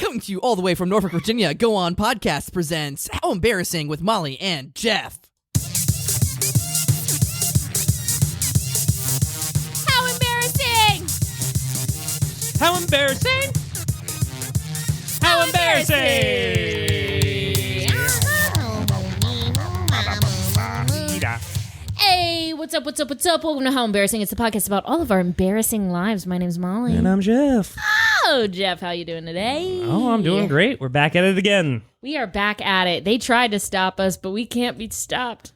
Coming to you all the way from Norfolk, Virginia, Go On Podcast presents How Embarrassing with Molly and Jeff. How embarrassing! How embarrassing! How embarrassing! Hey, what's up? Welcome to How Embarrassing. It's the podcast about all of our embarrassing lives. My name's Molly. And I'm Jeff. Oh, Jeff, how you doing today? Oh, I'm doing great. We're back at it again. We are back at it. They tried to stop us, but we can't be stopped.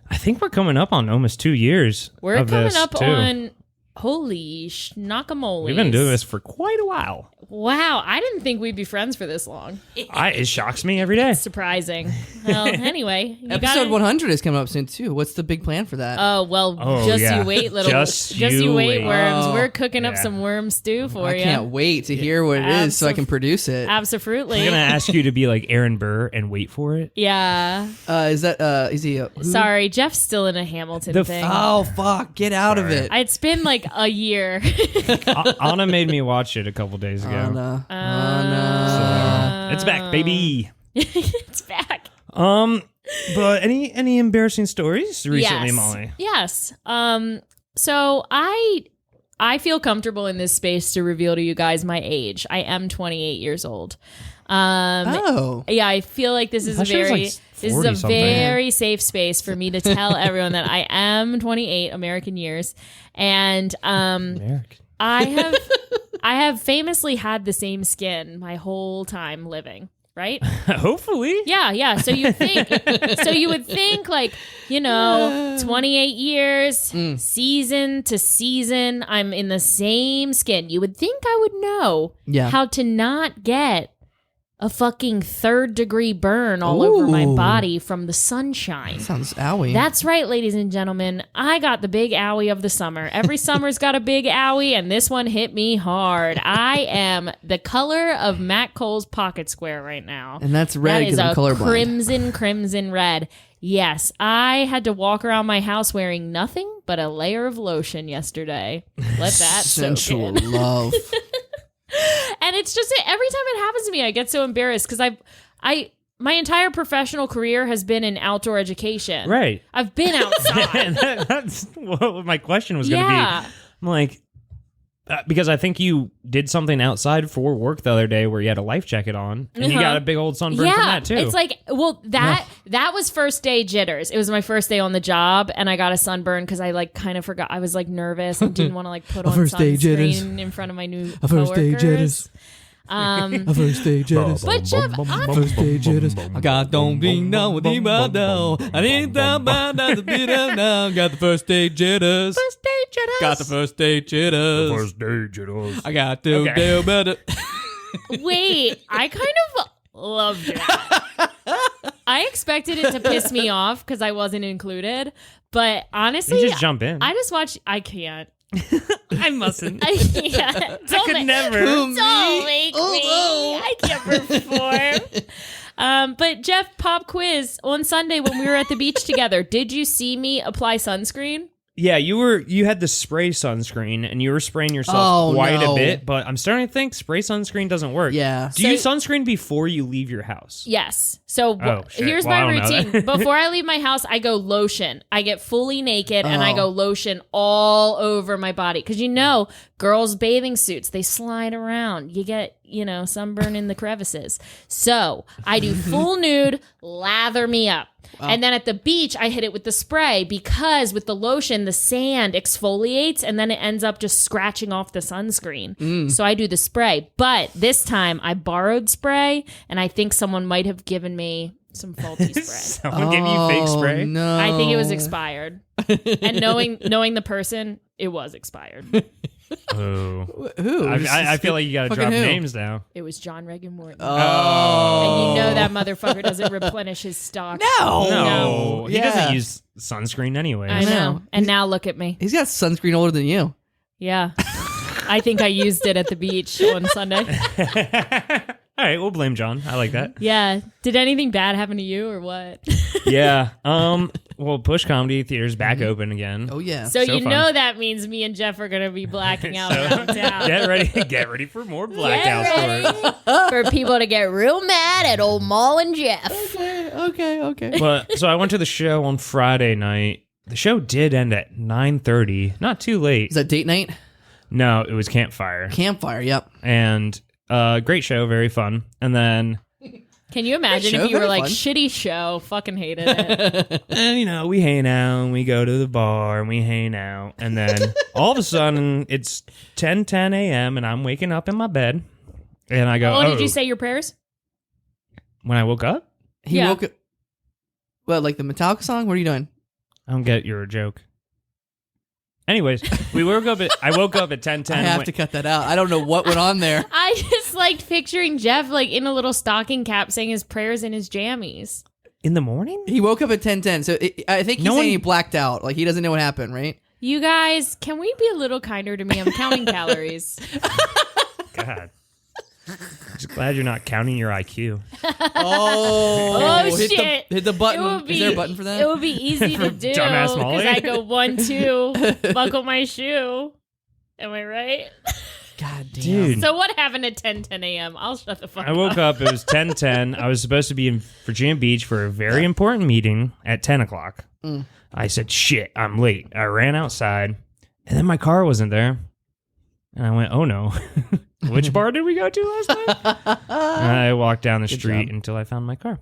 I think we're coming up on almost 2 years. We're coming up on... Holy schnock-a-moly. We've been doing this for quite a while. Wow, I didn't think we'd be friends for this long. It shocks me every day. Surprising. Well, anyway. Episode 100 is coming up soon, too. What's the big plan for that? Oh, well, you wait, little... Just you wait, worms. We're cooking up some worm stew for you. I can't wait to hear what it is so I can produce it. Absolutely. I'm going to ask you to be like Aaron Burr and wait for it. Yeah. Is he... Sorry, Jeff's still in a Hamilton thing. Oh, fuck. Get out of it. It's been like a year. Anna made me watch it a couple days ago. No. So, it's back, baby. It's back. But any embarrassing stories recently, Molly? Yes. So I feel comfortable in this space to reveal to you guys my age. I am 28 years old. Yeah, I feel like this is a very safe space for me to tell everyone that I am 28 American years, and I have famously had the same skin my whole time living. Right? Hopefully. Yeah. So you would think like, 28 years, season to season, I'm in the same skin. You would think I would know how to not get a fucking 3rd-degree burn all over my body from the sunshine. That sounds owie. That's right, ladies and gentlemen. I got the big owie of the summer. Every summer's got a big owie, and this one hit me hard. I am the color of Matt Cole's pocket square right now. And that's red because I'm colorblind. That is crimson red. Yes, I had to walk around my house wearing nothing but a layer of lotion yesterday. Let that sensual soak in. Love. And it's just every time it happens to me, I get so embarrassed because my entire professional career has been in outdoor education. Right. I've been outside. That's what my question was going to be. I'm like, because I think you did something outside for work the other day where you had a life jacket on and you got a big old sunburn from that too. It's like, that was first day jitters. It was my first day on the job and I got a sunburn because I kind of forgot. I was nervous and didn't want to put on sunscreen in front of my new coworkers. First day jitters. First day jitters. But Jeff, first day jitters. I got don't be no with the down. I need down by the bit now. Got the first day jitters. First day jitters. Got the first day jitters. First day jitters. I got to do better. Wait, I kind of loved it. I expected it to piss me off because I wasn't included, but honestly, you just jump in. I can't. I mustn't. I can't. I could never. Don't make me. I can't perform. But Jeff, pop quiz on Sunday when we were at the beach together. Did you see me apply sunscreen? Yeah, you had the spray sunscreen and you were spraying yourself quite a bit, but I'm starting to think spray sunscreen doesn't work. Yeah. Do you sunscreen before you leave your house? Yes. So here's my routine. Before I leave my house, I go lotion. I get fully naked and I go lotion all over my body. Because girls' bathing suits, they slide around. You get, sunburn in the crevices. So I do full nude, lather me up. Wow. And then at the beach, I hit it with the spray because with the lotion, the sand exfoliates and then it ends up just scratching off the sunscreen. So I do the spray. But this time I borrowed spray and I think someone might have given me some faulty spray. Someone gave you fake spray? No. I think it was expired. And knowing the person, it was expired. Oh. Who? I feel like you got to drop names now. It was John Regan Morton. Oh. And that motherfucker doesn't replenish his stock. No. He doesn't use sunscreen anyway. I know. And now look at me. He's got sunscreen older than you. Yeah. I think I used it at the beach on Sunday. All right, we'll blame John. I like that. Yeah. Did anything bad happen to you or what? Yeah. Well, Push Comedy Theater's back open again. Oh yeah. So you fun. know that means me and Jeff are going to be blacking out around town. Get ready for more blackout stories. For people to get real mad at old Maul and Jeff. Okay. But so I went to the show on Friday night. The show did end at 9:30. Not too late. Is that date night? No, it was Campfire. Campfire. Yep. And great show, very fun. And then Can you imagine if you were like, shitty show, fucking hated it. and we hang out and we go to the bar and we hang out. And then all of a sudden it's 10 a.m. and I'm waking up in my bed and I go, did you say your prayers? When I woke up? He woke up. What, like the Metallica song? What are you doing? I don't get your joke. Anyways, I woke up at 10:10. I have to cut that out. I don't know what went on there. I just liked picturing Jeff like in a little stocking cap saying his prayers in his jammies. In the morning? He woke up at 10:10, so I think he's saying he blacked out. Like he doesn't know what happened, right? You guys, can we be a little kinder to me? I'm counting calories. God. Just glad you're not counting your IQ. Oh shit! Hit the button. Is there a button for that? It would be easy to do Dumbass Molly. because I go 1, 2, buckle my shoe. Am I right? God damn. Dude. So what happened at 10 a.m.? I'll shut the fuck up. I woke up, it was 10:10. I was supposed to be in Virginia Beach for a very important meeting at 10 o'clock. I said, shit, I'm late. I ran outside, and then my car wasn't there. And I went, oh no. Which bar did we go to last night? And I walked down the street until I found my car.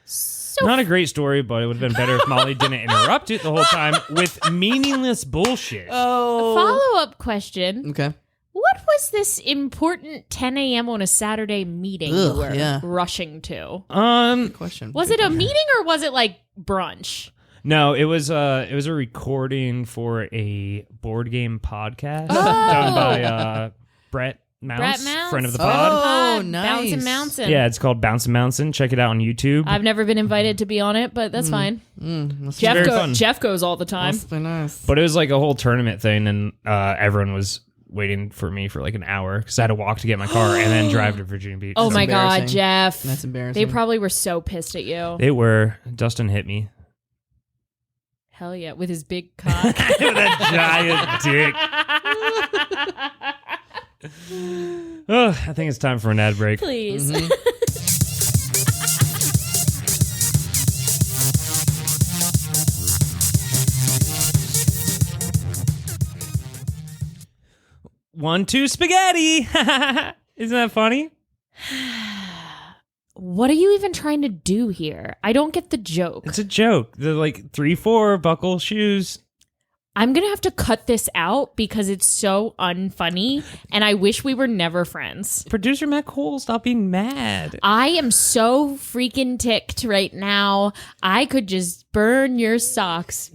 So Not a great story, but it would have been better if Molly didn't interrupt it the whole time with meaningless bullshit. Oh. follow-up question. Okay. What was this important 10 a.m. on a Saturday meeting you were rushing to? Good question. Was it a meeting or was it like brunch? No, it was a recording for a board game podcast done by Brett Mouse, friend of the pod. Oh, nice. Bouncin' Mountain. Yeah, it's called Bouncin' Mountain. Check it out on YouTube. I've never been invited to be on it, but that's fine. very fun. Jeff goes all the time. Must be nice. But it was like a whole tournament thing, and everyone was waiting for me for like an hour because I had to walk to get my car and then drive to Virginia Beach. Oh my God, embarrassing. Jeff. That's embarrassing. They probably were so pissed at you. They were. Dustin hit me. Hell yeah, with his big cock. With a giant dick. Oh, I think it's time for an ad break. Please. One, two, spaghetti. Isn't that funny? What are you even trying to do here? I don't get the joke. It's a joke. They're like 3, 4, buckle shoes. I'm going to have to cut this out because it's so unfunny, and I wish we were never friends. Producer Matt Cole, stop being mad. I am so freaking ticked right now. I could just burn your socks.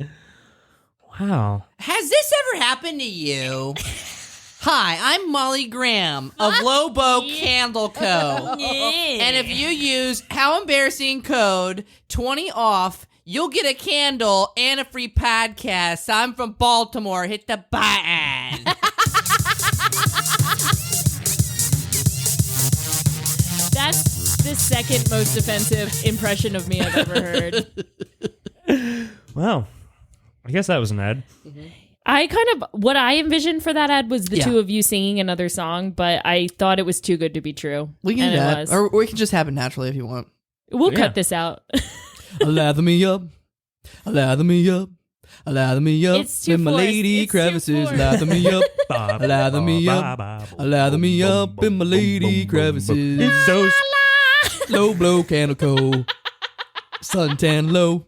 Wow. Has this ever happened to you? Hi, I'm Molly Graham of Lobo Candle Co. And if you use How Embarrassing code 20 off, you'll get a candle and a free podcast. I'm from Baltimore. Hit the button. That's the second most offensive impression of me I've ever heard. Well, I guess that was an ad. What I envisioned for that ad was the two of you singing another song, but I thought it was too good to be true. We can and do it that. was. Or we can just have it naturally if you want. We'll cut this out. Lather me up. Lather me up. Lather me up It's too in my forced. lady It's too crevices. forced. Lather me up. Lather me up. Lather me up in my lady crevices. It's so Low blow candle co. Suntan low.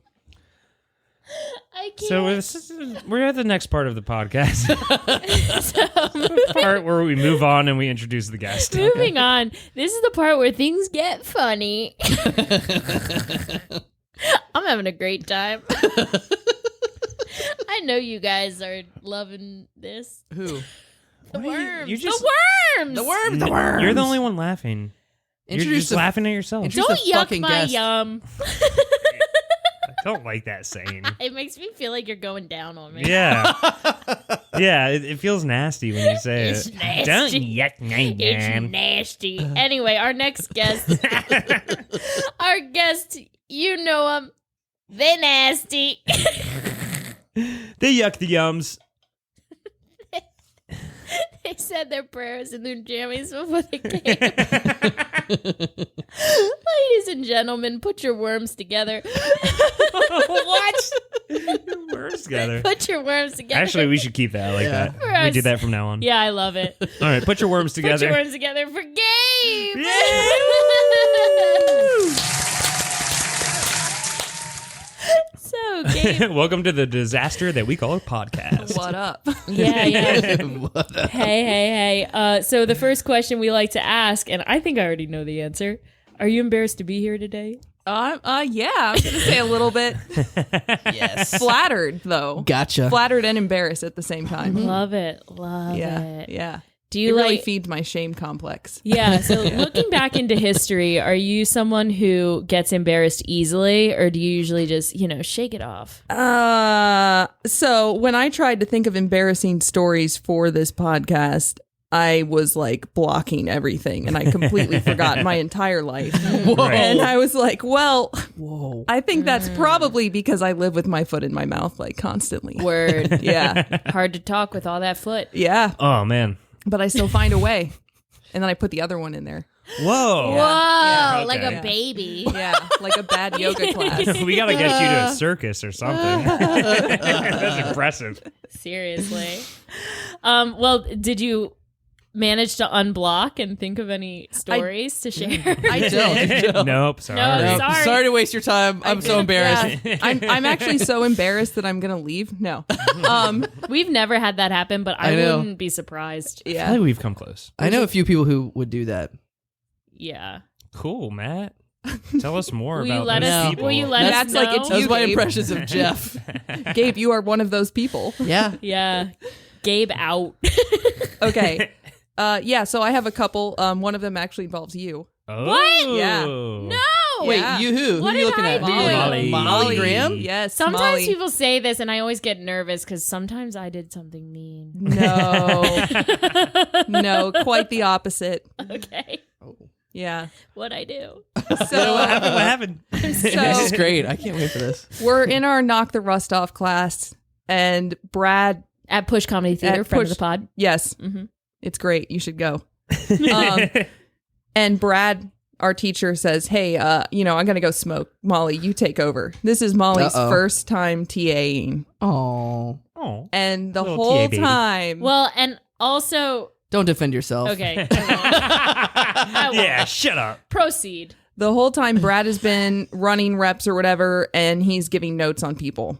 I can't. So we're at the next part of the podcast. The part where we move on and we introduce the guest. Moving on. This is the part where things get funny. I'm having a great time. I know you guys are loving this. Who? The worms. you just- the worms. The worms. The worms. You're the only one laughing. You're Introduce just the- laughing at yourself. Introduce Don't the yuck fucking my guest. yum. I don't like that saying. It makes me feel like you're going down on me. Yeah. Yeah, it feels nasty when you say It's it. nasty. Don't yuck my It's yum. nasty. Anyway, our next guest. Our guest, you know him. They nasty. They yuck the yums. They said their prayers in their jammies before they came. Ladies and gentlemen, put your worms together. What? Worms together. Put your worms together. Actually, we should keep that. I like that. For We us. do that from now on. Yeah, I love it. All right, put your worms Put together. your worms together for Gabe. So, Gabe. Welcome to the disaster that we call a podcast. What up? Yeah. Hey. So the first question we like to ask, and I think I already know the answer. Are you embarrassed to be here today? Yeah, I was gonna say a little bit Yes. flattered though. Gotcha. Flattered and embarrassed at the same time. Love it. Yeah. Do It you really like? feeds my shame complex. Yeah. So looking back into history, are you someone who gets embarrassed easily, or do you usually just shake it off? So when I tried to think of embarrassing stories for this podcast, I was like blocking everything and I completely forgot my entire life. Right. And I was like, well, Whoa. I think that's probably because I live with my foot in my mouth like constantly. Word. Yeah. Hard to talk with all that foot. Yeah. Oh, man. But I still find a way. And then I put the other one in there. Whoa. Whoa, Yeah, like okay. a baby. Yeah. Like a bad yoga class. We got to get you to a circus or something. That's impressive. Seriously. Well, did you manage to unblock and think of any stories to share? I did. Nope, sorry. No, Sorry. Sorry. to waste your time. I'm so embarrassed. Yeah. I'm actually so embarrassed that I'm gonna leave. No. We've never had that happen, but I I know. wouldn't be surprised. I Yeah. think we've come close. I know a few people who would do that. Yeah. Cool, Matt. Tell us more Will you about let those us? people. Will you let That's us like know? it's Those you, are my Gabe. impressions of Jeff. Gabe, you are one of those people. Yeah. Yeah. Gabe out. Okay. Yeah, so I have a couple. One of them actually involves you. Oh. What? Yeah. No. Wait, Yeah. you who? What Who are you did looking I at? do? Who are you looking at? Molly. Molly Graham? Yes. Sometimes Molly. people say this, and I always get nervous because sometimes I did something mean. No. No, quite the opposite. Okay. Yeah. What'd I do? So What happened? This is great. I can't wait for this. we're in our Knock the Rust Off class, and Brad, At Push Comedy Theater, At friend Push- of the pod. yes, Mhm. it's great. You should go. And Brad, our teacher, says, hey, I'm going to go smoke. Molly, you take over. This is Molly's Uh-oh. first time TAing. Oh. Oh. And the Little whole TA baby. time. Well, and also, Don't defend yourself. okay. I won't. Yeah, shut up. Proceed. The whole time Brad has been running reps or whatever, and he's giving notes on people.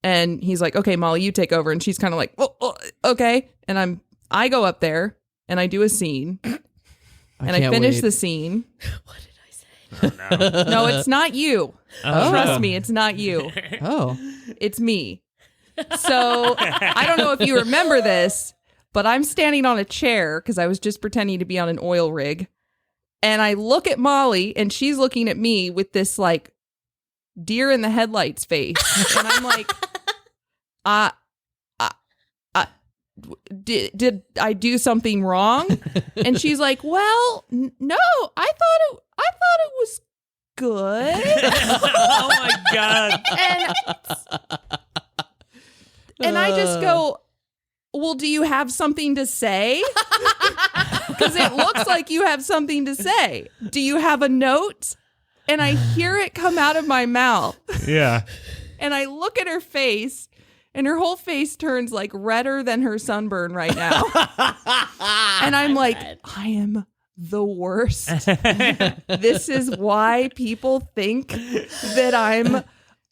And he's like, okay, Molly, you take over. And she's kind of like, oh, okay. And I go up there and I do a scene and I can't finish wait. the scene. What did I say? No, it's not you. Oh. Trust me, it's not you. Oh. It's me. So I don't know if you remember this, but I'm standing on a chair because I was just pretending to be on an oil rig. And I look at Molly and she's looking at me with this like deer in the headlights face. And I'm like, did I do something wrong? And she's like, well, no, I thought it was good. Oh my god. And I just go, well, do you have something to say? Because it looks like you have something to say. Do you have a note? And I hear it come out of my mouth. Yeah. And I look at her face, and her whole face turns like redder than her sunburn right now. And I'm like, I am the worst. This is why people think that I'm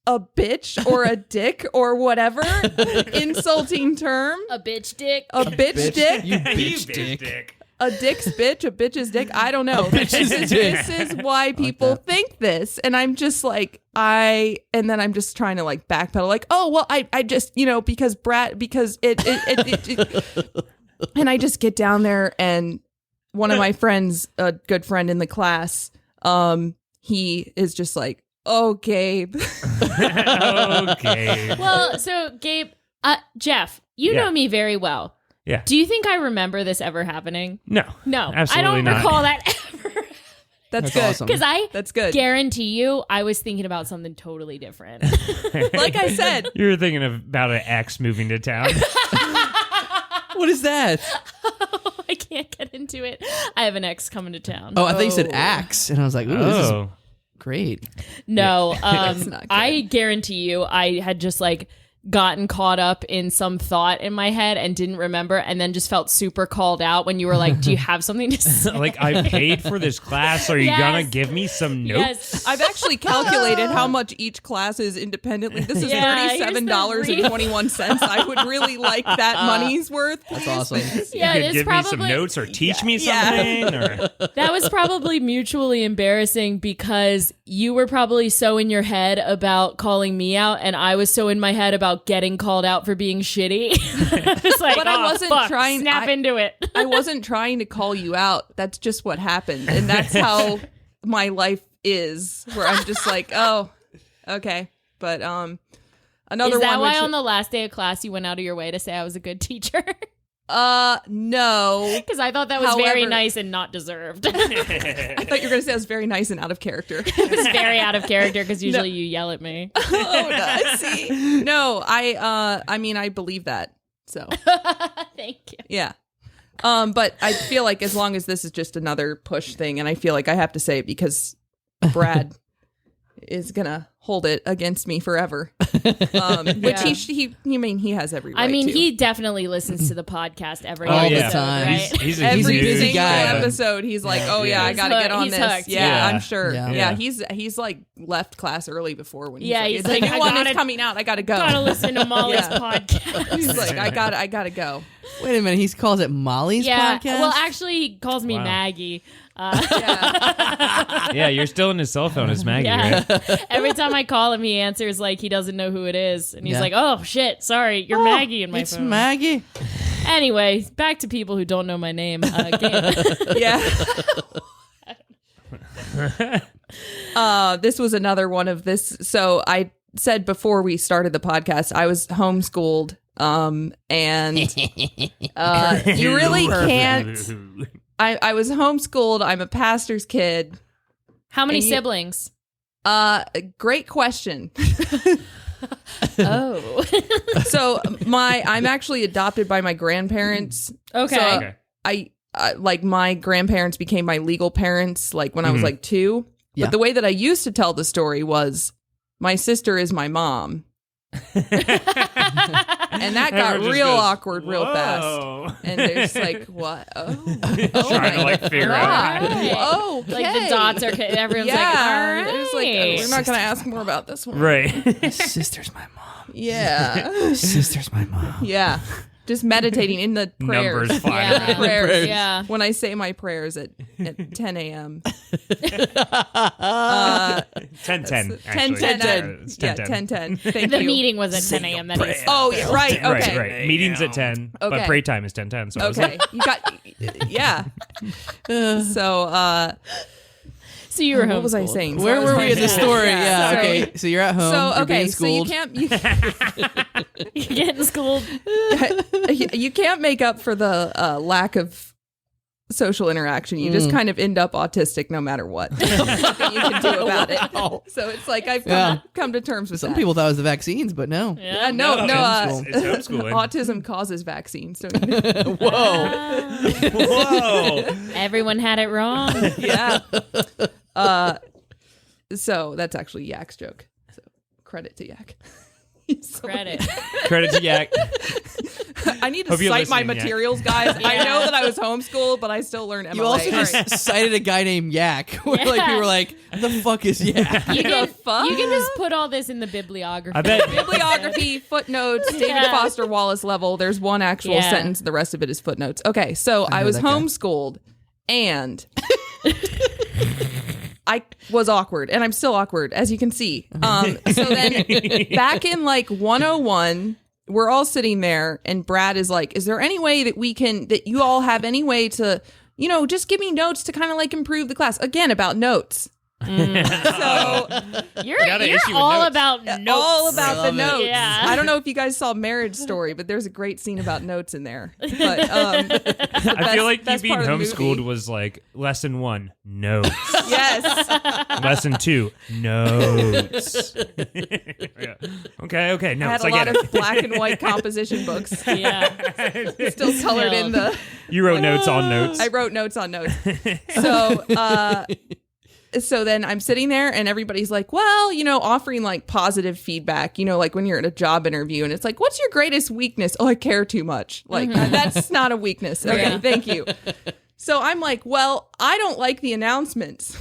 a bitch or a dick or whatever insulting term. A bitch dick. A bitch dick. You You bitch dick. A dick's bitch, a bitch's dick. I don't know. bitch's dick. This is why people that. think this. And I'm just like, and then I'm just trying to like backpedal, like, oh, well, I just, because it and I just get down there, and one of my friends, a good friend in the class, he is just like, oh, Gabe. Okay. Well, so Gabe, Jeff, you Yeah. know me very well. Yeah. Do you think I remember this ever happening? No. No, Absolutely I don't not. recall that ever. That's That's good. awesome. Because I That's good. guarantee you, I was thinking about something totally different. Like I said, You were thinking about an ex moving to town. What is that? I can't get into it. I have an ex coming to town. Oh, I thought you said axe, and I was like, ooh, this is great. No, not good. I guarantee you, I had just like gotten caught up in some thought in my head and didn't remember, and then just felt super called out when you were like, do you have something to say? Like, I paid for this class. Are you Yes. gonna give me some notes? Yes. I've actually calculated how much each class is independently. This is Yeah, here's the $37.21. I would really like that money's worth. That's awesome. Yeah, You could it's give probably me some notes or teach me Yeah. something. Or that was probably mutually embarrassing because you were probably so in your head about calling me out, and I was so in my head about getting called out for being shitty. It's like, But I wasn't fuck, trying- Snap into it. I wasn't trying to call you out. That's just what happened. And that's how my life is, where I'm just like, oh, okay. But another Is that one why which, on the last day of class you went out of your way to say I was a good teacher? no. Because I thought that was very However- nice and not desered. I thought you were going to say I was very nice and out of character. It was very out of character because usually you yell at me. Oh, no, I see. No, I mean, I believe that. So, Thank you. yeah. But I feel like as long as this is just another push thing, and I feel like I have to say it because Brad is gonna hold it against me forever. Which Yeah. he has every right I mean, to. he definitely listens to the podcast every All episode, the time. right? he's Every a busy single guy. episode, he's like, "Oh yeah, I He's gotta hooked. get on He's this." hooked. Yeah, Yeah. I'm sure. Yeah. Yeah, he's like left class early before when Yeah, he's he's like, like, "The I new one gotta- is coming out. I gotta go." Gotta listen to Molly's Yeah. podcast. He's like, "I gotta go." Wait a minute, he calls it Molly's Yeah. podcast? Well, actually, he calls me Wow. Maggie. Yeah. Yeah, you're still in his cell phone as Maggie, Yeah. right? Every time I call him, he answers like he doesn't know who it is, and he's Yeah. like, "Oh shit, sorry, you're Maggie in my it's phone." Maggie. Anyway, back to people who don't know my name. Gabe. Yeah. This was another one of this. So I said before we started the podcast, I was homeschooled. And you really can't. I was homeschooled. I'm a pastor's kid. How many And you- siblings? Great question. Oh, So I'm actually adopted by my grandparents. okay. So, Okay. I like my grandparents became my legal parents like when I was like 2. Yeah. But the way that I used to tell the story was my sister is my mom. And that got Everyone just real goes, awkward real fast. "Whoa." And they're just like, what? Oh, Trying to like figure out. God. Right. Oh, Like the dots are. Everyone's Yeah, like, "All right." it's like we're not going to ask more about this one. Right. My sister's my mom. Yeah, Sister's my mom. yeah. Just meditating in the prayers. Numbers flying Yeah. around. Prayers. Yeah. When I say my prayers at 10 a.m. 10:10. 10:10. It's Yeah, 10:10. 10:10. Thank The you. meeting was at 10 a.m. That he said. Oh, yeah, right. Okay. Right. Meetings at 10, but Okay. pray time is 10:10. So I was Okay. You got, yeah. So, So you were what was I homeschooled. saying? So Where I was were we in the homeschooled. story? Yeah. Yeah, So- okay. So you're at home. So, you're okay. being So you schooled. You're getting schooled. you can't make up for the lack of social interaction. You just kind of end up autistic no matter what. There's nothing you can do about it. So it's like I've come to terms with Some that. people thought it was the vaccines, but no. Yeah. No, it's homeschooling. autism causes vaccines. Don't you? Whoa. Whoa. Everyone had it wrong. Yeah. So that's actually Yak's joke. So credit to Yak. He's so- Credit. Credit to Yak. I need to Hope you're cite my listening, Yak. materials, guys. I Yeah. know that I was homeschooled, but I still learn MLA. You also All just right. cited a guy named Yak. Where like Yeah. people were like, the fuck is Yak? You can, fuck? you can just put all this in the bibliography. I bet. Bibliography, footnotes, David Yeah. Foster Wallace level. There's one actual Yeah. sentence. The rest of it is footnotes. Okay, so I know was that guy. homeschooled and I was awkward and I'm still awkward, as you can see. So then back in like 101, we're all sitting there and Brad is like, is there any way that you all have any way to, just give me notes to kind of like improve the class? Again, about notes. So You're Got an issue with all notes. about notes. all about the Love it. notes. Yeah. I don't know if you guys saw Marriage Story, but there's a great scene about notes in there. But I feel like you best being part of the homeschooled movie. was like lesson 1, notes. yes, Lesson 2, notes. Yeah. Okay, I notes. had a lot get of it. black and white composition books. Yeah. Still colored in the. You wrote notes on notes. I wrote notes on notes. So then I'm sitting there and everybody's like, well, offering like positive feedback, like when you're at a job interview and it's like, what's your greatest weakness? Oh, I care too much. Like that's not a weakness. Okay, Yeah. thank you. So I'm like, well, I don't like the announcements.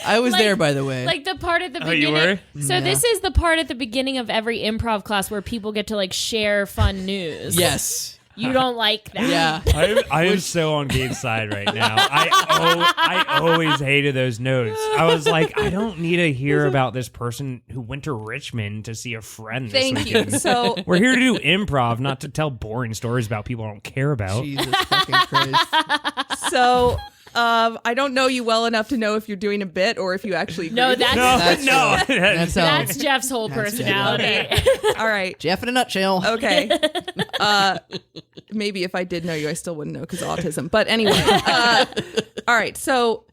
I was Like- there, by the way. Like the part at the Oh, you beginning. were? So this is the part at the beginning of every improv class where people get to like share fun news. yes. You don't like that. Yeah. I am so on Gabe's side right now. I always hated those notes. I was like, I don't need to hear about this person who went to Richmond to see a friend this Thank you. weekend. So We're here to do improv, not to tell boring stories about people I don't care about. Jesus fucking Christ. so I don't know you well enough to know if you're doing a bit or if you actually No, agree. that's That's no. true. That's how. that's Jeff's whole personality. All right. Jeff in a nutshell. Okay. Maybe if I did know you, I still wouldn't know because of autism. But anyway. All right. So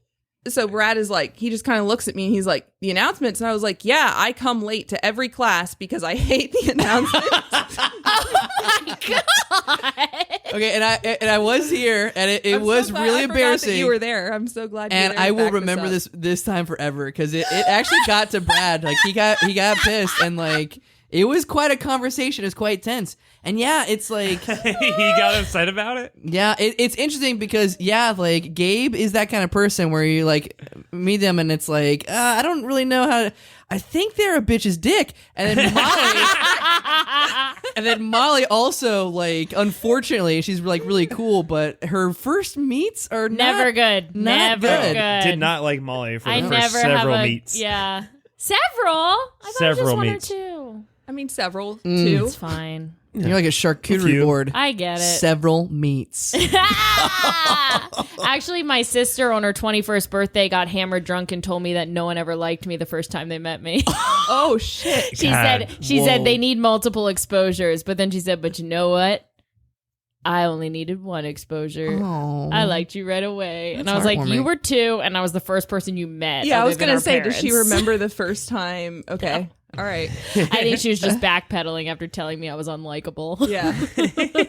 Brad is like, he just kind of looks at me and he's like, the announcements. And I was like, yeah, I come late to every class because I hate the announcements. Okay, and I was here, and it I'm so was glad- really I forgot embarrassing. that you were there. I'm so glad you were And there I to will back remember up. this time forever because it actually got to Brad. Like he got pissed, and like it was quite a conversation. It was quite tense. And yeah, it's like He got upset about it? yeah, it's interesting because yeah, like Gabe is that kind of person where you like meet them and it's like I don't really know how to. I think they're a bitch's dick, and then Molly also like unfortunately she's like really cool, but her first meets are Never good. not Never good. good. Did not like Molly for I the never first several have a meets. Yeah. Several? I thought it was Several just one meats. or two. I mean, several, too. It's fine. You're like a A charcuterie few. board. I get it. Several meets. Actually, my sister on her 21st birthday got hammered drunk and told me that no one ever liked me the first time they met me. Oh, shit. She God. said Whoa. they need multiple exposures, but then she said, but you know what? I only needed one exposure. Oh. I liked you right away. And That's I was like, heartwarming. you were 2, and I was the first person you met. Yeah, I other was than going to our say, does she parents. remember the first time? Okay. All right. I think she was just backpedaling after telling me I was unlikable. Yeah.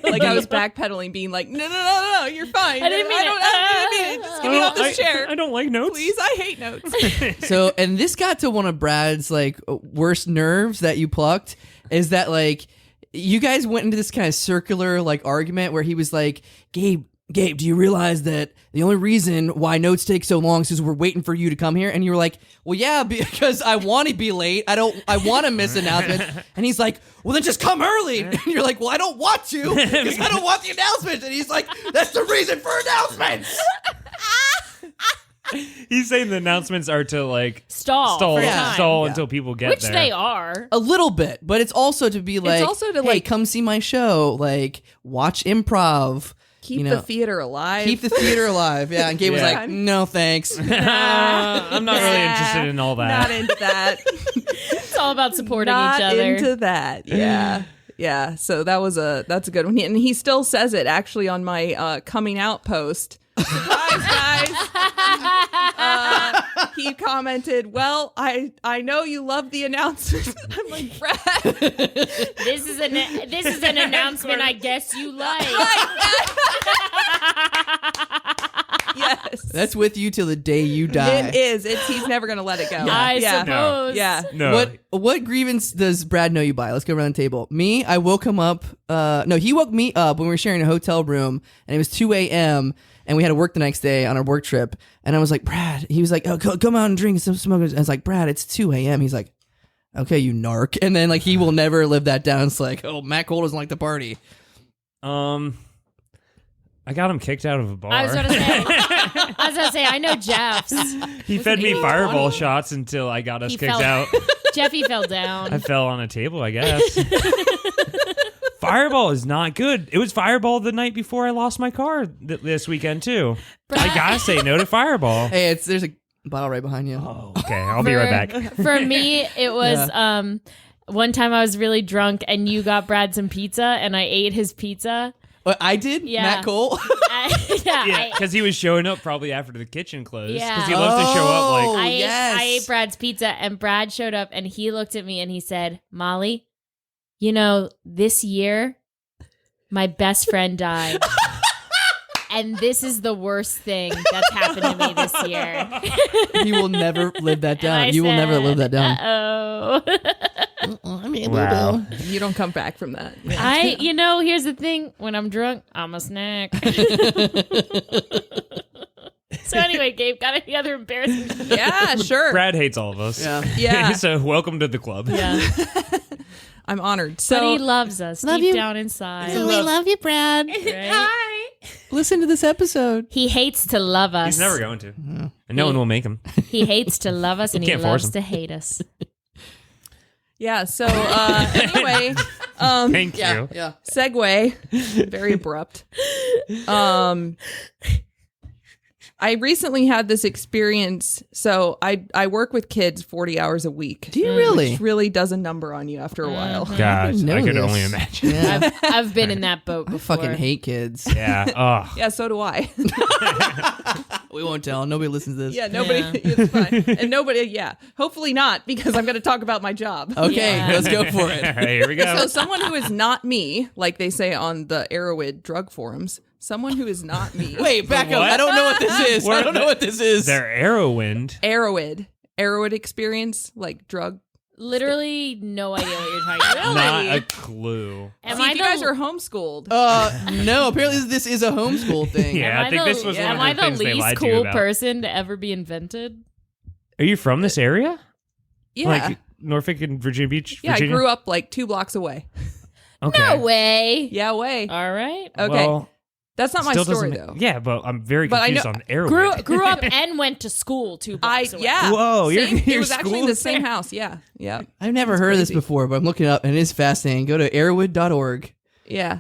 Like I was backpedaling, being like, no, you're fine. I didn't mean I didn't mean it. Just get me off this chair. I don't like notes. Please, I hate notes. So, and this got to one of Brad's like worst nerves that you plucked is that like you guys went into this kind of circular like argument where he was like, Gabe, do you realize that the only reason why notes take so long is because we're waiting for you to come here? And you were like, well, yeah, because I want to be late. I want to miss announcements. And he's like, well, then just come early. And you're like, well, I don't want to because I don't want the announcements. And he's like, that's the reason for announcements. He's saying the announcements are to like Stall for time. stall Yeah. until people get Which there. they are. A little bit, but it's also to be like, also to, hey, like- come see my show, like watch improv. Keep you know, the theater alive. keep the theater alive. Yeah, and Gabe was Yeah. like, no thanks. I'm not really interested in all that. Not into that. It's all about supporting Not each other. into that. Yeah. Yeah. So that's a good one. And he still says it actually on my coming out post. Surprise, guys. He commented, well, I know you love the announcements. I'm like, Brad. This is an announcement I guess you like. Yes. That's with you till the day you die. It is. He's never going to let it go. I yeah. suppose. Yeah. No. What grievance does Brad know you by? Let's go around the table. Me, I woke him up. No, he woke me up when we were sharing a hotel room, and it was 2 a.m. and we had to work the next day on our work trip. And I was like, Brad. He was like, oh, come out and drink some smoke. I was like, Brad, it's 2 a.m. He's like, okay, you narc. And then like he will never live that down. It's like, oh, Matt Cole doesn't like the party. I got him kicked out of a bar. I was gonna say, I know Jeff's. He fed me fireball shots until I got us He kicked fell- out. Jeffy fell down. I fell on a table, I guess. Fireball is not good. It was Fireball the night before I lost my car this weekend too. I gotta say no to Fireball. Hey, there's a bottle right behind you. Oh, okay, I'll be right back. For me, it was one time I was really drunk and you got Brad some pizza and I ate his pizza. What I did? Yeah. Matt Cole? Yeah, because he was showing up probably after the kitchen closed. Yeah. Because he loves to show up like. I ate Brad's pizza and Brad showed up and he looked at me and he said, Molly, you know, this year, my best friend died. And this is the worst thing that's happened to me this year. He will never live that down. You will never live that down. Wow. You don't come back from that. Yeah. Here's the thing. When I'm drunk, I'm a snack. So anyway, Gabe, got any other embarrassing? Yeah, sure. Brad hates all of us. Yeah. So welcome to the club. Yeah. I'm honored. So but he loves us deep down inside. We love you, Brad. Right? Hi. Listen to this episode. He hates to love us. He's never going to. And no one will make him. He hates to love us and he Can't force loves him. to hate us. Yeah, so anyway, Thank you. Yeah. segue, very abrupt. I recently had this experience. So I work with kids 40 hours a week. Do you really? Which really does a number on you after a while. Gosh, know I could this. only imagine. Yeah. I've been in that boat I before. fucking hate kids. Yeah. Oh. Yeah, so do I. We won't tell. Nobody listens to this. Yeah, nobody. Yeah. It's fine. And nobody, yeah. Hopefully not, because I'm going to talk about my job. Okay, Yeah. let's go for All it. right, here we go. So someone who is not me, like they say on the Arrowhead drug forums, someone who is not me. Wait, back up. What? I don't know what this is. I don't know what this is. They're Arrowwind. Arrowhead experience, like drug. Literally no idea what you're talking about. Not a clue. Am See, I if you guys are homeschooled. No, apparently this is a homeschool thing. Yeah, I think this was one am of I the the things they least lied to you cool about. person to ever be invented? Are you from this area? Yeah. Like Norfolk and Virginia Beach? Yeah, Virginia? I grew up like 2 blocks away. Okay. No way. Yeah, way. All right. Okay. Well, That's not my still story, doesn't- though. Yeah, but I'm very But I confused know- on Arrowwind. Grew up and went to school 2 blocks away. Yeah. Whoa, your it was school actually in the is same there? house. Yeah. Yeah. I've never heard of this crazy. before, but I'm looking it up and it is fascinating. Go to arrowwood.org. Yeah.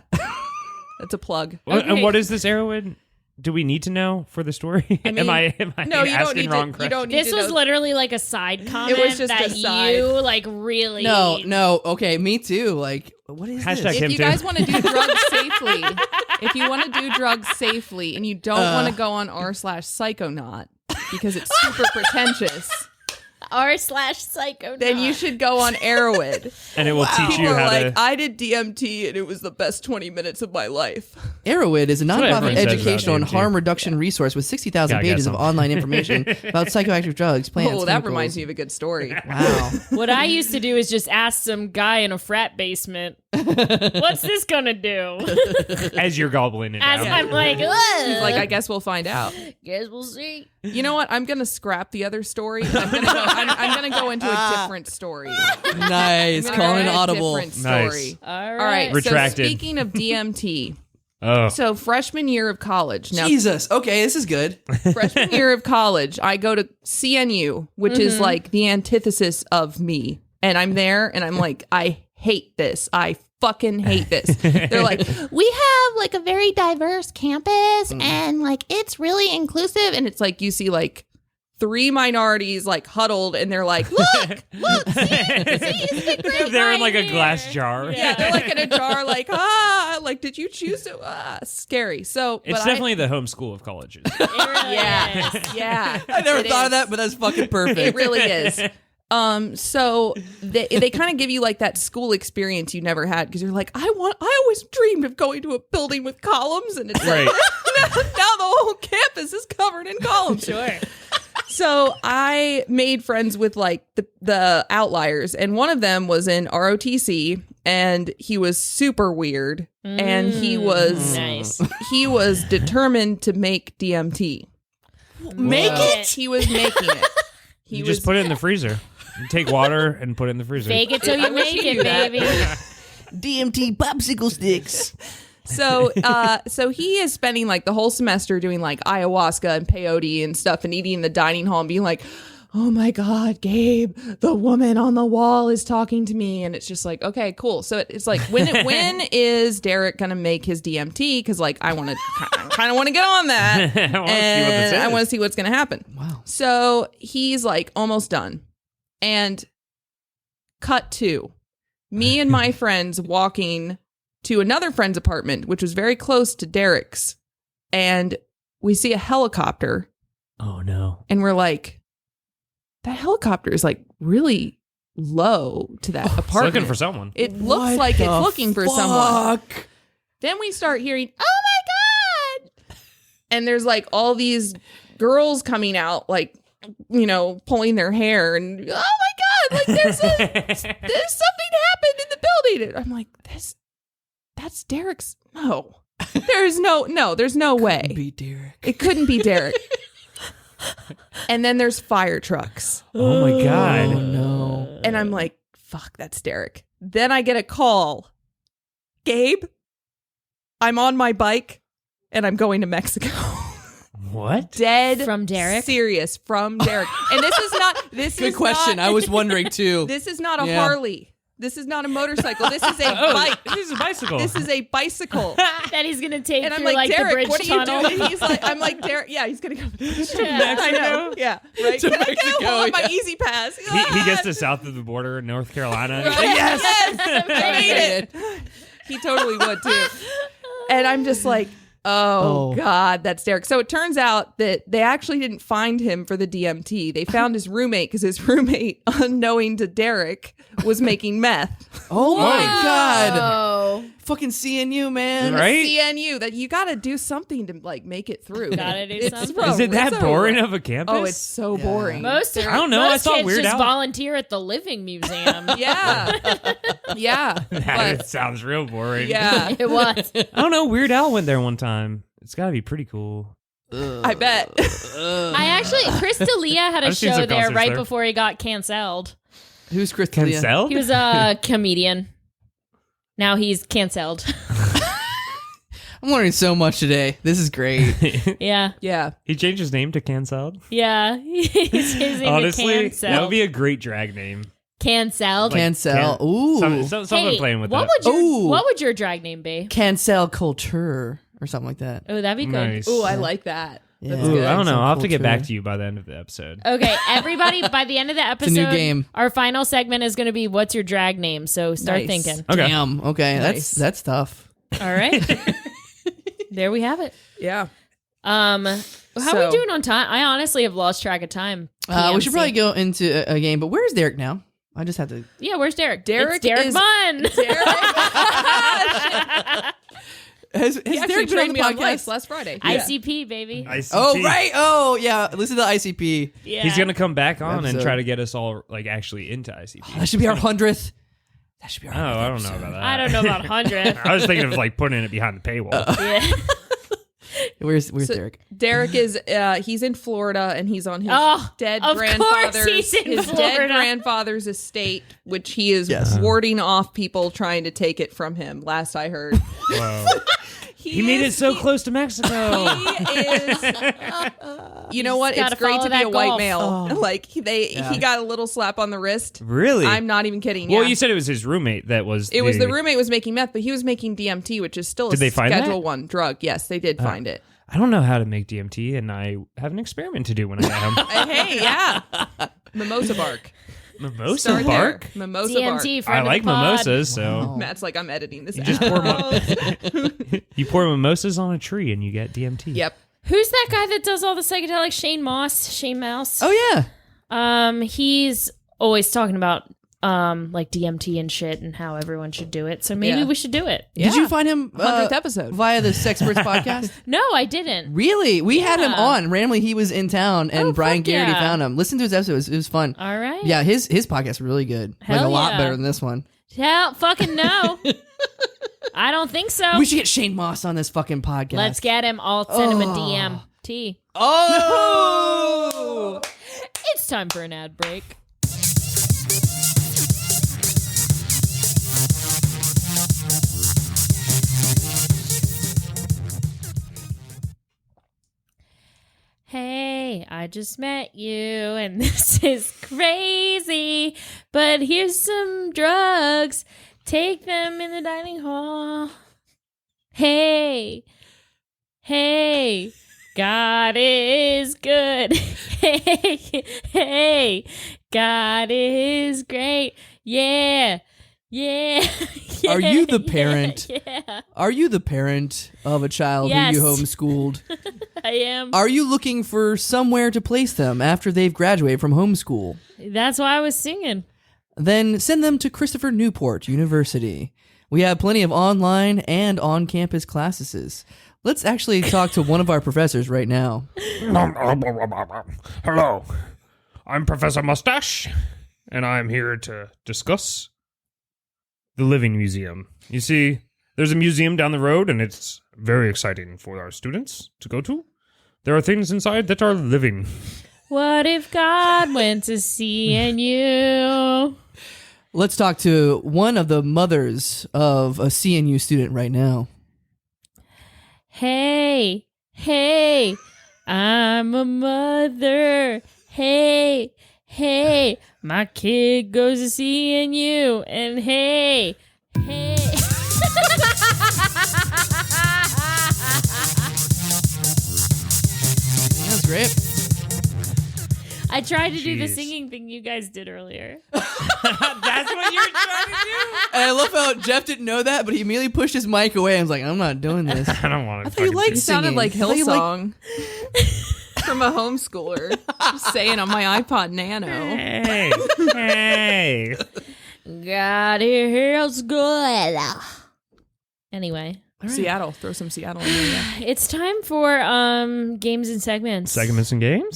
That's a plug. And Okay. what is this Arrowwind? Do we need to know for the story? I mean, am I no, you don't asking need wrong to. You don't need This to was know. literally like a side comment was just that a side. you like really No. Okay, me too. Like, what is Hashtag this? him If you too. guys want to do drugs safely, if you want to do drugs safely and you don't want to go on r/psychonaut because it's super pretentious, r/psycho. then you should go on Arrowhead. and it will teach People you are how like, to. I did DMT and it was the best 20 minutes of my life. Arrowwood is a what nonprofit everyone says about educational and DMT. harm reduction resource with 60,000 Yeah, I guess pages of so. online information about psychoactive drugs, plants, Oh, that chemicals. reminds me of a good story. Wow. What I used to do is just ask some guy in a frat basement, "What's this gonna do?" As you're gobbling it As down. I'm like, He's like, I guess we'll find out. guess we'll see. You know what? I'm gonna scrap the other story. I'm gonna go into a different story. Nice. I'm gonna Calling go an into a audible. different Nice. story. All All right. Retracted. So speaking of DMT, Oh, so freshman year of college. Now, Jesus. Okay, this is good. freshman year of college, I go to CNU, which is like the antithesis of me. And I'm there and I'm like, I hate this. I fucking hate this. They're like, we have like a very diverse campus and like it's really inclusive. And it's like, you see like 3 minorities like huddled and they're like, look, see, isn't it great? they're in like a here. glass jar. Yeah, they're like in a jar, like, like, did you choose to, scary. So, It's but definitely the home school of colleges. It really yeah, is. yeah. I never It thought is. of that, but that's fucking perfect. It really is. So they kind of give you like that school experience you never had because you're like, I always dreamed of going to a building with columns, and it's Right. like now the whole campus is covered in columns. Sure. So I made friends with like the outliers, and one of them was in ROTC, and he was super weird, and he was Nice. determined to make DMT. Make it. He was making it. He You was just put it in the freezer. You take water and put it in the freezer. Fake it till I you wish make you it, knew that. baby. DMT popsicle sticks. So he is spending like the whole semester doing like ayahuasca and peyote and stuff and eating in the dining hall and being like, oh my God, Gabe, the woman on the wall is talking to me. And it's just like, okay, cool. So it's like, when is Derek going to make his DMT? Because like, I kind of want to get on that. I want to see what's going to happen. Wow. So he's like almost done. And cut to me and my friends walking to another friend's apartment, which was very close to Derek's. And we see a helicopter. Oh, no. And we're like, that helicopter is like really low to that apartment. It's looking for someone. It looks like it's looking for someone. Then we start hearing, oh my God. And there's like all these girls coming out, like, you know, pulling their hair and, oh my God, like there's something happened in the building. And I'm like, that's Derek's. No, there's no way. Couldn't be Derek. It couldn't be Derek. And then there's fire trucks. Oh my God. Oh no. And I'm like, fuck, that's Derek. Then I get a call. Gabe, I'm on my bike and I'm going to Mexico. What? Dead From Derek? Serious from Derek. And Good question. I was wondering too. This is not a Harley. This is not a motorcycle. This is a bike. This is a bicycle. This is a bicycle. That he's gonna take And I'm through like, the Derek, bridge what are you tunnel. doing? He's like, I'm like, Derek, yeah, he's gonna go. Yeah. I know. Yeah. Right. To Can I Mexico, go on my yeah. easy pass? He gets to south of the border in North Carolina. Right. Yes. I made it. He totally would too. And I'm just like, oh God, that's Derek. So it turns out that they actually didn't find him for the DMT. They found his roommate because his roommate, unknowing to Derek, was making meth. Oh my God. Oh, Fucking CNU, man. Right? CNU, that you got to do something to like make it through. gotta do It's something. Is it that it's boring of a campus? Oh, it's so Yeah. boring. Most I don't know, I Most saw kids Weird just Al. volunteer at the Living Museum. Yeah. Yeah. That But, sounds real boring. yeah. It was. I don't know. Weird Al went there one time. It's got to be pretty cool. I bet. I actually, Chris D'Elia had a I've seen show some there concerts right there. before he got canceled. Who's Chris D'Elia? Cancelled? He was a comedian. Now he's canceled. I'm learning so much today. This is great. Yeah. Yeah. He changed his name to Cancelled. Yeah. His name Honestly, is that would be a great drag name. Canceled. Like, Cancel. Ooh. Someone playing with what that. would your drag name be? Cancel culture or something like that. Oh, that'd be good. Nice. Ooh, I like that. Yeah. That's Ooh, good. I don't know. Some I'll have to get back culture. to you by the end of the episode. Okay, everybody, by the end of the a episode, new game. our final segment is going to be what's your drag name? So start Nice. thinking. Okay. Damn. Okay. Nice. That's tough. All right. There we have it. Yeah. How are So- we doing on time? I honestly have lost track of time. We should PMC. probably go into a game, but where's Derek now? I just have to. Yeah, where's Derek? Derek It's Derek is- Munn. Has He actually Derek been on trained the me on podcast? lice last Friday. ICP, baby. ICP. Oh, right. Oh, yeah. Listen to the ICP. Yeah. He's gonna come back on and Episode. try to get us all like actually into ICP. That should be our 100th. That should be our 100th. Oh, I don't know about that. I don't know about 100. I was thinking of like putting it behind the paywall. Yeah. Where's So, Derek? Derek is he's in Florida and he's on his Oh, dead of grandfather's course he's in his dead Florida. grandfather's estate, which he is Yes. warding off people trying to take it from him. Last I heard, Whoa. He made it so close to Mexico. He is. You know what? gotta It's great follow to be that a white golf. male. Oh. Like he got a little slap on the wrist. Really? I'm not even kidding. Well, yeah. you said it was his roommate that was. It was the roommate was making meth, but he was making DMT, which is still a Did they find that? Schedule 1 drug. Yes, they did find it. I don't know how to make DMT, and I have an experiment to do when I get home. Hey, yeah. Mimosa bark. Mimosa Start bark. there. Mimosa DMT, I friend like of the pod. mimosas, so Wow. bark. Matt's like, I'm editing this you out. just pour you pour mimosas on a tree, and you get DMT. Yep. Who's that guy that does all the psychedelics? Shane Mouse. Oh, yeah. He's always talking about like DMT and shit and how everyone should do it. So maybe Yeah. we should do it. Did you find him 100th episode. via the Sexperts podcast? No, I didn't. Really? We had him Yeah. on. Randomly, he was in town, and Oh, Brian fuck Garraty yeah. found him. Listen to his episode. It was fun. All right. Yeah, his podcast is really good. Like Hell a lot yeah. better than this one. Hell, fucking no. I don't think so. We should get Shane Moss on this fucking podcast. Let's get him. I'll send him a Oh. DMT. Oh! It's time for an ad break. Hey, I just met you and this is crazy, but here's some drugs. Take them in the dining hall. Hey, God is good. Hey, God is great. Yeah. Are you the parent? Yeah. Are you the parent of a child Yes. who you homeschooled? I am. Are you looking for somewhere to place them after they've graduated from homeschool? That's why I was singing. Then send them to Christopher Newport University. We have plenty of online and on-campus classes. Let's actually talk to one of our professors right now. Hello, I'm Professor Mustache, and I'm here to discuss the Living Museum. You see, there's a museum down the road, and it's very exciting for our students to go to. There are things inside that are living. What if God went to seeing you? Let's talk to one of the mothers of a CNU student right now. Hey, I'm a mother. Hey, my kid goes to CNU. And hey. That's great. I tried to do the Jeez. singing thing you guys did earlier. That's what you're trying to do? And I love how Jeff didn't know that, but he immediately pushed his mic away and was like, I'm not doing this. I don't want to. I thought you liked It sounded singing. like I thought you Hillsong from a homeschooler. Just saying on my iPod Nano. Hey. God, it feels good. Anyway, Seattle. Throw some Seattle in there. Yeah. it's time for games and segments. Segments and games?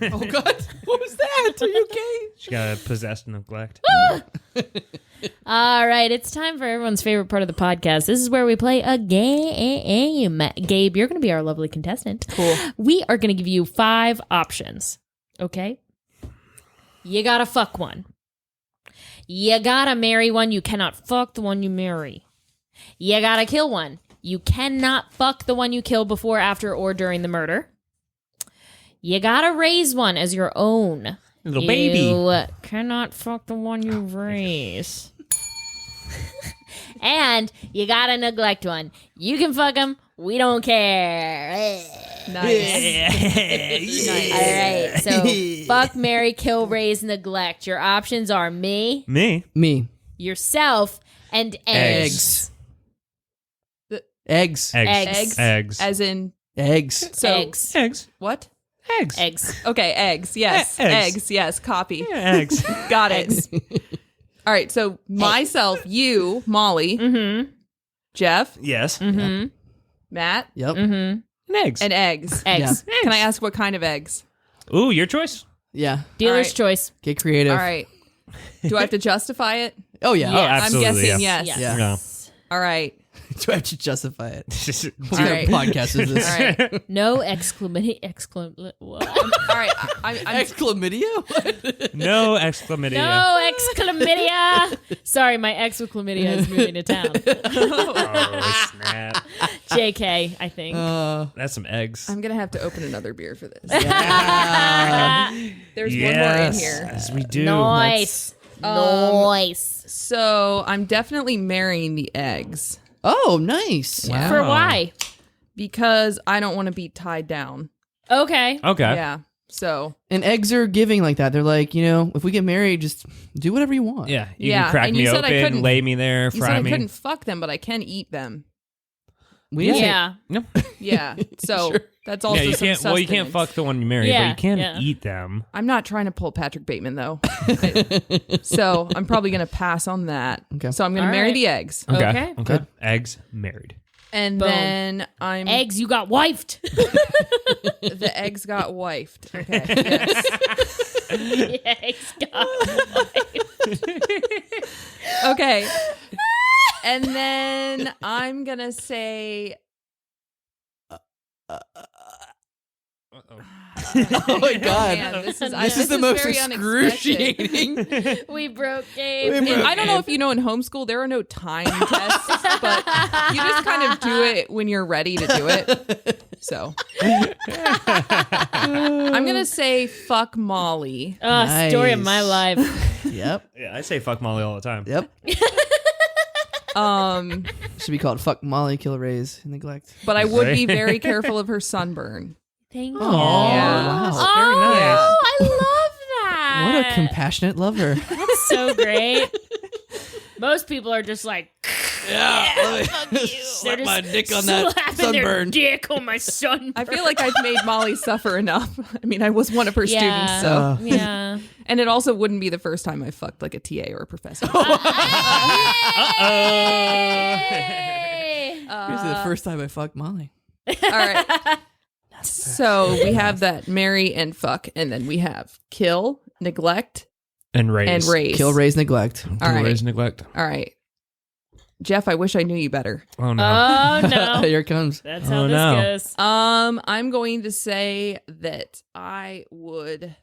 Oh, God. What was that? Are you okay? She got possessed neglect. All right, it's time for everyone's favorite part of the podcast. This is where we play a game. Gabe, you're going to be our lovely contestant. Cool. We are going to give you 5 options, okay? You got to fuck one. You got to marry one. You cannot fuck the one you marry. You got to kill one. You cannot fuck the one you kill before, after, or during the murder. You got to raise one as your own. Little baby. You cannot fuck the one you raise. And you gotta neglect one. You can fuck them. We don't care. Nice. All right. So fuck, marry, kill, raise, neglect. Your options are me, Me. yourself, and eggs. Eggs. Eggs. As in Eggs. so Eggs. Eggs. what? Eggs. Eggs. Okay, eggs. Yes. Eggs. Eggs. Yes. Copy. Yeah, eggs. Got it. All right. So myself, you, Molly, Mm-hmm. Jeff, Yes. Mm-hmm. Matt, Yep. Mm-hmm. And eggs. and eggs. Eggs. Can I ask what kind of eggs? Ooh, your choice. Yeah. Dealer's All right. choice. Get creative. All right. Do I have to justify it? Oh, yeah. Yeah. Oh, absolutely. I'm guessing yeah. yes. Yes. Yeah. All right. Do I have to justify it? What All kind right. of podcast is this? All right. No what? All right. I'm Exclamidia? What? No exclamation. No ex-chlamydia. Sorry, my ex with chlamydia is moving to town. Oh, snap. JK, I think. That's some eggs. I'm gonna have to open another beer for this. There's yes. one more in here. Yes, we do. Nice. Nice. So I'm definitely marrying the eggs Oh, nice. Wow. For why? because I don't want to be tied down. Okay. Okay. Yeah. So And eggs are giving like that. They're like, if we get married, just do whatever you want. Yeah. You Yeah, can crack and you me said I open, couldn't- lay me there, you fry said I me. couldn't fuck them, but I can eat them. We didn't say- Yeah. No. Yeah. So Sure. that's also Yeah, you some can't. Well, you can't sustenance. fuck the one you marry, but Yeah, you can yeah. eat them. I'm not trying to pull Patrick Bateman though. So I'm probably gonna pass on that. Okay. So I'm gonna All marry right. the eggs. Okay. Okay. Eggs married. And Boom. then I'm Eggs, you got wifed. the eggs got wifed. Okay. Yes. Eggs got wifed. Okay. And then I'm gonna say Oh my god. Man, this This is the most very excruciating. We broke Gabe. I don't know if you know, in homeschool there are no time tests, but you just kind of do it when you're ready to do it. So I'm gonna say fuck Molly. Oh, story of my life. Yep. Yeah, I say fuck Molly all the time. Yep. Should be called fuck Molly, kill, raise, neglect. But I would be very careful of her sunburn. Thank you. Yeah. Wow. Very nice. Oh, I love that. What a compassionate lover. That's so great. Most people are just like, Yeah. fuck you. Slap They're my just dick on that slapping sunburn. their dick on my sunburn. I feel like I've made Molly suffer enough. I mean, I was one of her students, so. Yeah. And it also wouldn't be the first time I fucked like a TA or a professor. Hey. Here's the first time I fucked Molly. All right. So we have that marry and fuck, and then we have kill, neglect, And raise. and raise. Kill, raise, neglect. All right. Raise, neglect. All right. Jeff, I wish I knew you better. Oh, no. Oh, no. Here it comes. That's how Oh, this no. goes. I'm going to say that I would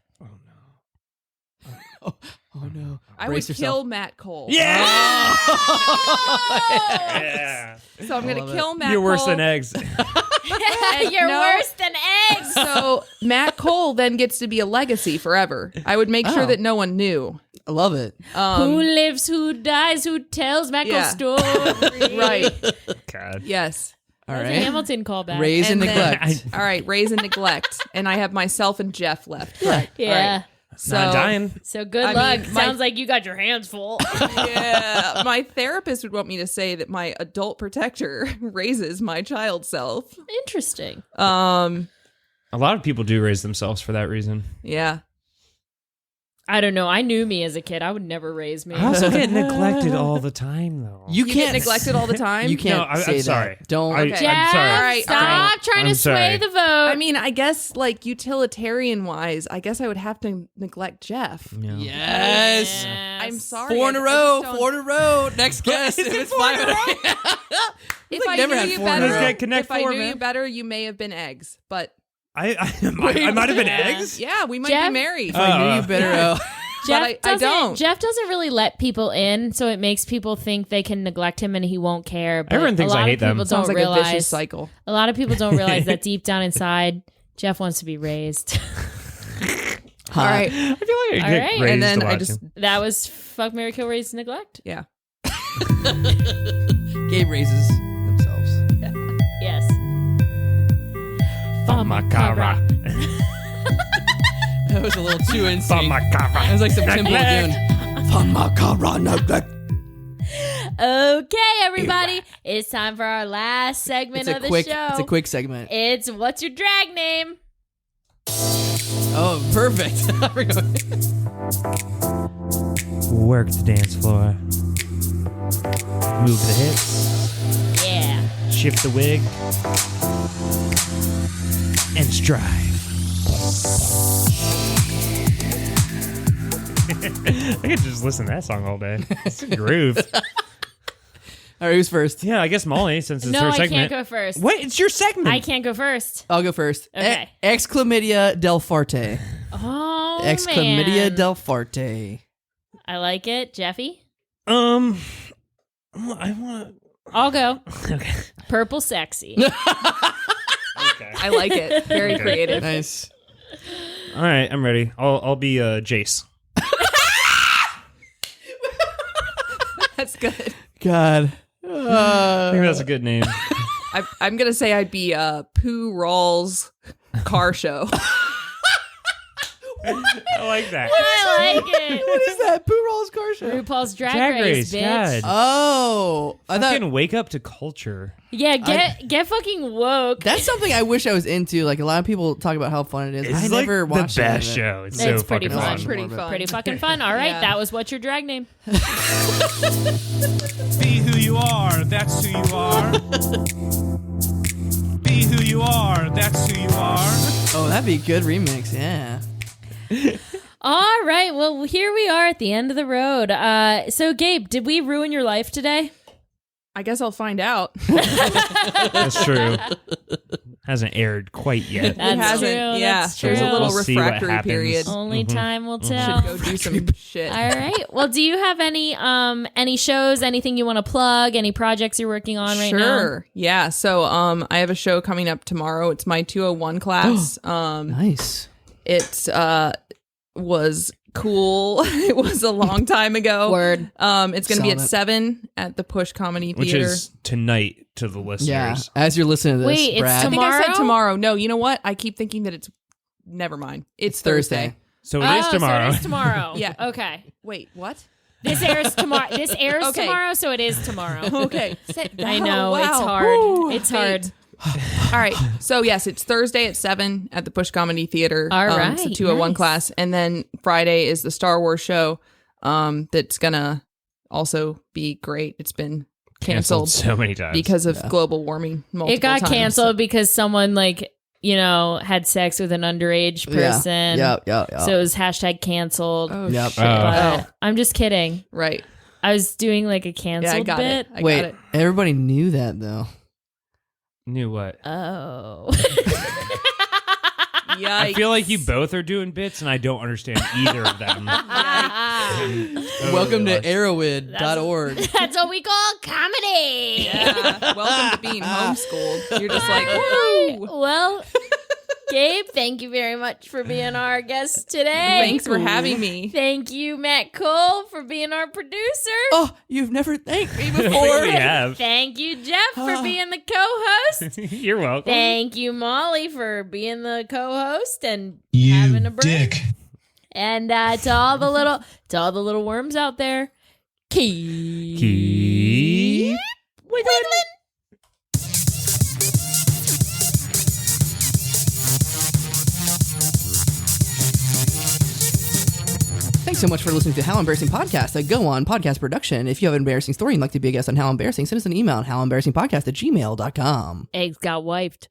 Oh no. I Brace would yourself. kill Matt Cole. Yeah! Oh. Yeah. So I'm going love to it. kill Matt You're worse Cole. than eggs. You're No. worse than eggs. So Matt Cole then gets to be a legacy forever. I would make sure Oh. that no one knew. I love it. Who lives, who dies, who tells Michael's Yeah. story. Right. God. Yes. All That's a right. Hamilton callback. Raise and And then- neglect. All right. Raise and neglect. And I have myself and Jeff left. Correct. Yeah. All right. So, Not dying. So good I luck. mean, my- Sounds like you got your hands full. Yeah. My therapist would want me to say that my adult protector raises my child self. Interesting. A lot of people do raise themselves for that reason. Yeah. I don't know. I knew me as a kid. I would never raise me. I also get neglected all the time, though. You You can't get neglected all the time? You can't No, I'm say sorry. that. Don't. I- Okay. Jeff, I'm sorry. All right, stop trying to I'm sway sorry. the vote. I mean, I guess like utilitarian wise, I guess I would have to neglect Jeff. Yeah. Yes. I'm sorry. Four in a I row. just don't- 4 in a row. Next guess. Is it It's 4 in a 5 If I never knew had you 4 in a better, row. Let's get Connect if I 4, knew man. you better, you may have been eggs. But I might have been eggs. yeah, we might Jeff? be married. If I knew you better. Jeff I doesn't, don't. Jeff doesn't really let people in, so it makes people think they can neglect him and he won't care. But Everyone thinks a lot I hate of people them. don't Sounds like a realize. vicious cycle. A lot of people don't realize that deep down inside, Jeff wants to be raised. All right. I feel like I All get right. raised And then a lot I just too. That was fuck, marry, kill, raise, neglect. yeah. Gabe raises themselves. Yes. Fuck my cara. That was a little too in Fuck sync. my cara. That was like some Timbo Neglect. Lagoon. Famakaran neglect. Okay, everybody. It's time for our last segment It's of a the quick. show. It's a quick segment. It's what's your drag name? Oh, perfect. I forgot. Work the dance floor. Move the hips. Yeah. Shift the wig. And strive. I could just listen to that song all day. It's a groove. All right, who's first? Yeah, I guess Molly, since it's No, her I segment. can't go first. Wait, it's your segment. I can't go first. I'll go first. Okay. Exclamidia del Farte. Oh, Exclamidia man. del Farte. I like it. Jeffy? I want I'll go. to. Okay. Purple sexy. Okay. I like it. Very Okay. creative. Nice. All right, I'm ready. I'll be Jace. That's good. God. I think that's a good name. I'm gonna say I'd be Pooh Rawls car show. I like that. I like it. What is that? Pooh Roll's car show. RuPaul's Drag, Drag Race, Race, bitch. God. Oh, I thought Fucking wake up to culture. Yeah, get fucking woke. that's something I wish I was into. Like a lot of people talk about how fun it is. It's I like never the watched best any of it. show. It's, It's so pretty fucking fun. fun. Pretty More of it. fun. Pretty fucking fun. All right, Yeah. that was what's your drag name? Be who you are, that's who you are. Be who you are, that's who you are. Oh, that'd be a good remix. Yeah. All right, well, here we are at the end of the road. So, Gabe, did we ruin your life today? I guess I'll find out. That's true. hasn't aired quite yet. That's hasn't. true. Yeah, That's there's a true. little We'll see what refractory happens. period. Only time will Should tell. go do some shit. All right. Well, do you have any shows, anything you want to plug, any projects you're working on right now? Sure. Yeah. So I have a show coming up tomorrow. It's my 201 class. Nice. It was cool. It was a long time ago. Word. It's going to be at Solid. 7 at the Push Comedy Which Theater. is tonight to the listeners. Yeah. As you're listening to this, Wait, it's Brad. I think I said Tomorrow? tomorrow. No, you know what? I keep thinking that it's. Never mind. It's Thursday. So it is tomorrow. So it is tomorrow. Yeah. Okay. Wait, what? This airs tomorrow. This airs Okay. tomorrow, so it is tomorrow. Okay. I know, Oh, wow. it's hard. Whew. It's hard. All right. So, yes, it's Thursday at 7 at the Push Comedy Theater. All right, It's a 201 nice. class. And then Friday is the Star Wars show that's going to also be great. It's been canceled so many times because of global warming. It got times. canceled because someone had sex with an underage person. Yeah. So it was #canceled. Oh, Yep. shit. But I'm just kidding. Right. I was doing a Yeah, canceled I got bit. it. I Wait, got it. everybody knew that though. Knew what? Oh. Yikes. I feel like you both are doing bits, and I don't understand either of them. Welcome to lost. arrowhead.org. That's what we call comedy. Yeah. Welcome to being homeschooled. You're just like, woo. Well, Gabe, thank you very much for being our guest today. Thanks for having me. Thank you, Matt Cole, for being our producer. Oh, you've never thanked me before. We have. Thank you, Jeff, for being the co-host. You're welcome. Thank you, Molly, for being the co-host and having a break. And to all the little worms out there, keep wiggling. Thanks so much for listening to How Embarrassing Podcast, a Go On podcast production. If you have an embarrassing story and you'd like to be a guest on How Embarrassing, send us an email at howembarrassingpodcast@gmail.com. Eggs got wiped.